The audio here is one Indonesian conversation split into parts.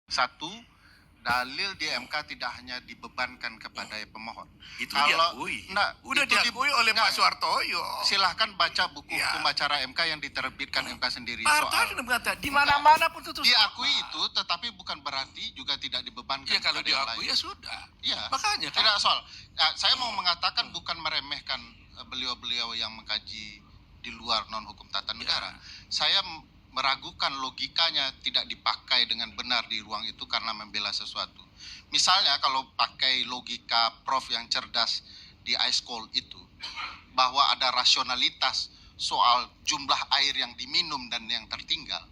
Satu, dalil di MK tidak hanya dibebankan kepada pemohon. Itu Kalau diakui. udah diakui oleh Pak Soehartoyo. Silahkan baca buku hukum acara MK yang diterbitkan MK sendiri. Di mana-mana pun itu diakui itu, tetapi bukan berarti juga tidak dibebankan. Ya kalau kepada diakui yang lain. ya sudah. Iya. Makanya kan. Tidak soal. Nah, saya mau mengatakan bukan meremehkan beliau-beliau yang mengkaji di luar non hukum tata negara. Saya meragukan logikanya tidak dipakai dengan benar di ruang itu karena membela sesuatu. Misalnya kalau pakai logika Prof yang cerdas di iSchool itu, bahwa ada rasionalitas soal jumlah air yang diminum dan yang tertinggal.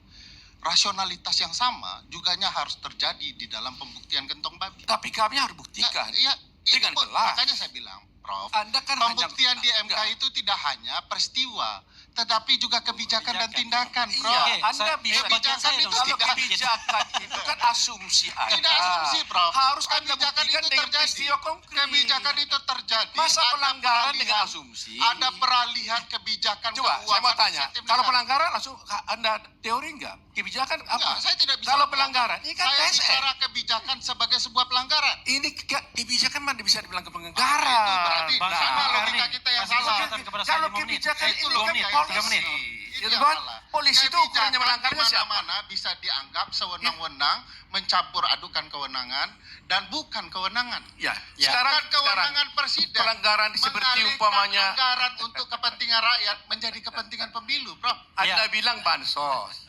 Rasionalitas yang sama juganya harus terjadi di dalam pembuktian gentong babi. Tapi kami harus buktikan. Iya, dengan jelas. Makanya saya bilang, Prof, Anda kan pembuktian di MK itu tidak hanya peristiwa, tetapi juga kebijakan dan tindakan, Prof. Iya, Anda bisa kebijakan itu tidak kebijakan itu kan asumsi Anda. Tidak asumsi, Prof. Harus Anda kebijakan buktikan itu dengan terjadi. peristiwa konkret. Kebijakan itu terjadi. Masa ada pelanggaran dengan peralihan- asumsi? Ada peralihan kebijakan Coba saya keuangan mau tanya, sistem kalau negara. pelanggaran langsung Anda teori enggak? Kebijakan apa? Enggak, saya tidak bisa. Kalau pelanggaran, ini kan saya TSN. bicara kebijakan sebagai sebuah pelanggaran. Ini kebijakan mana bisa dibilang Itu pelanggaran? berarti Bang, sama Bang logika Karni, kita yang kasih salah. kesempatan kepada saya Kalau 5 menit. kebijakan Itu ini kan logika yang polisi. salah. Itu Itu kan yang salah. polisi itu ukurannya melanggarnya siapa? Mana bisa dianggap sewenang-wenang mencampur adukan kewenangan dan bukan kewenangan. Ya, Ya. sekarang Kewenangan presiden pelanggaran seperti mengalihkan umpamanya anggaran untuk kepentingan rakyat menjadi kepentingan pemilu, Prof. Anda Ya. bilang bansos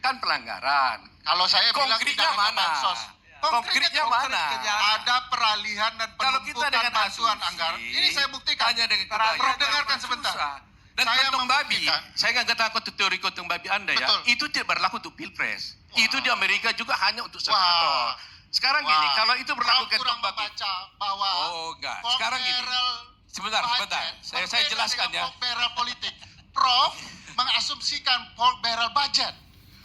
kan pelanggaran. Kalau saya bilang Konkretnya tidak hanya mana? bansos. Konkretnya mana? Ada peralihan dan Kalau kita penumpukan dengan bantuan asumsi, anggaran. Ini saya buktikan. Hanya dengan Prof, kebayaan, dengarkan susah. sebentar. Dan Saya kantong babi, membuktikan. saya nggak takut teori kantong babi Anda ya. Betul. Itu tidak berlaku untuk pilpres. Wah. Itu di Amerika juga hanya untuk Wah. senator. Sekarang gini, Wah, kalau itu berlaku Prof kurang kantong babi. membaca bahwa Oh enggak. pork Sekarang gini. barrel Sebentar. budget Saya berbeda jelaskan dengan ya. pork barrel politik. Prof mengasumsikan pork barrel budget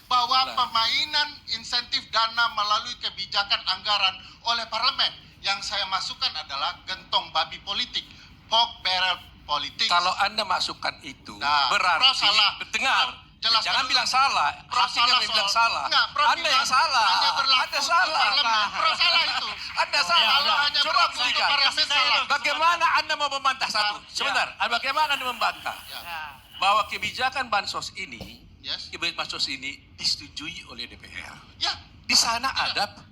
bahwa Betul. pemainan insentif dana melalui kebijakan anggaran oleh parlemen. Yang saya masukkan adalah gentong babi politik, pork barrel politik. Kalau Anda masukkan itu, Nah, berarti Prof salah. dengar. Prof, jelaskan Jangan dulu. bilang salah. Prof Artinya salah yang bilang soal- salah. Enggak, Prof Anda bilang yang salah. hanya berlaku Anda untuk salah. parlemen. Prof salah itu. Anda salah. Kalau hanya Coba berlaku untuk buktikan. parlemen salah. Bagaimana Anda mau membantah satu? Ya. Sebentar. Bagaimana Anda membantah Ya. bahwa kebijakan bansos ini, Yes. kebijakan bansos ini disetujui oleh DPR? Ya. Di sana ada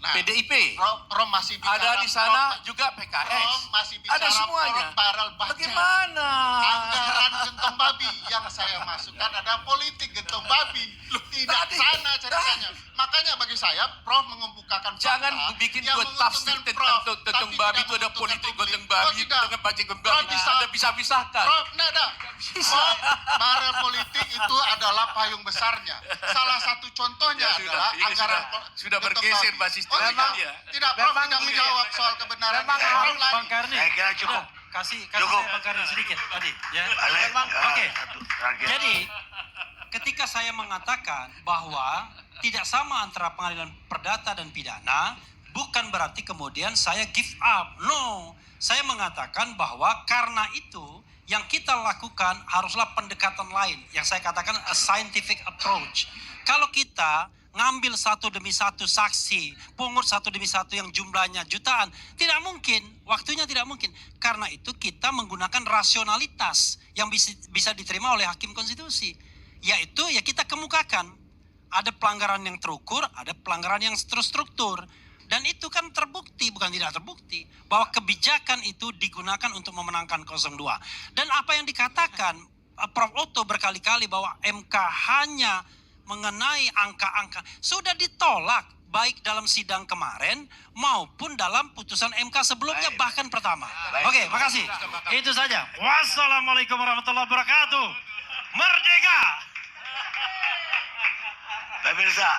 Nah, PDIP, Prof masih bicara. ada di sana Prof, juga Prof PKS, masih bicara ada semuanya. pork barrel budget. Bagaimana? Anggaran gentong babi yang saya masukkan ada politik gentong babi. Tidak tadi- sana ceritanya. Makanya bagi saya Prof mengemukakan Jangan fakta bikin yang dua tafsir menguntungkan tentang Prof, tentang tapi babi tidak itu ada menguntungkan politik publik. gotong babi Oh, tidak. dengan babi gotong Prof babi. bisa- Anda bisa pisahkan. Prof, nada. Prof, barrel politik itu adalah payung besarnya. Salah satu contohnya Ya, sudah. adalah Ini anggaran sudah gentong bergeser babi. basis Oh, teorinya tidak. dia. Tidak, Prof Memang tidak begini. menjawab soal kebenaran. Memang Prof harus lagi. Bang Karni. Saya kira cukup. Kasih Cukup. saya Bang Karni sedikit tadi ya. Boleh. Oke. Satu terakhir. Jadi ketika saya mengatakan bahwa tidak sama antara pengadilan perdata dan pidana, bukan berarti kemudian saya give up. No, saya mengatakan bahwa karena itu yang kita lakukan haruslah pendekatan lain. Yang saya katakan a scientific approach. Kalau kita ngambil satu demi satu saksi, pungut satu demi satu yang jumlahnya jutaan, tidak mungkin, waktunya tidak mungkin. Karena itu kita menggunakan rasionalitas yang bisa diterima oleh hakim konstitusi. Yaitu ya kita kemukakan, ada pelanggaran yang terukur, ada pelanggaran yang terstruktur. Dan itu kan terbukti, bukan tidak terbukti, bahwa kebijakan itu digunakan untuk memenangkan 02. Dan apa yang dikatakan Prof. Otto berkali-kali bahwa MK hanya mengenai angka-angka sudah ditolak baik dalam sidang kemarin maupun dalam putusan MK sebelumnya, bahkan pertama. Oke, makasih. Itu saja. Wassalamualaikum warahmatullahi wabarakatuh. Merdeka! Pemirsa,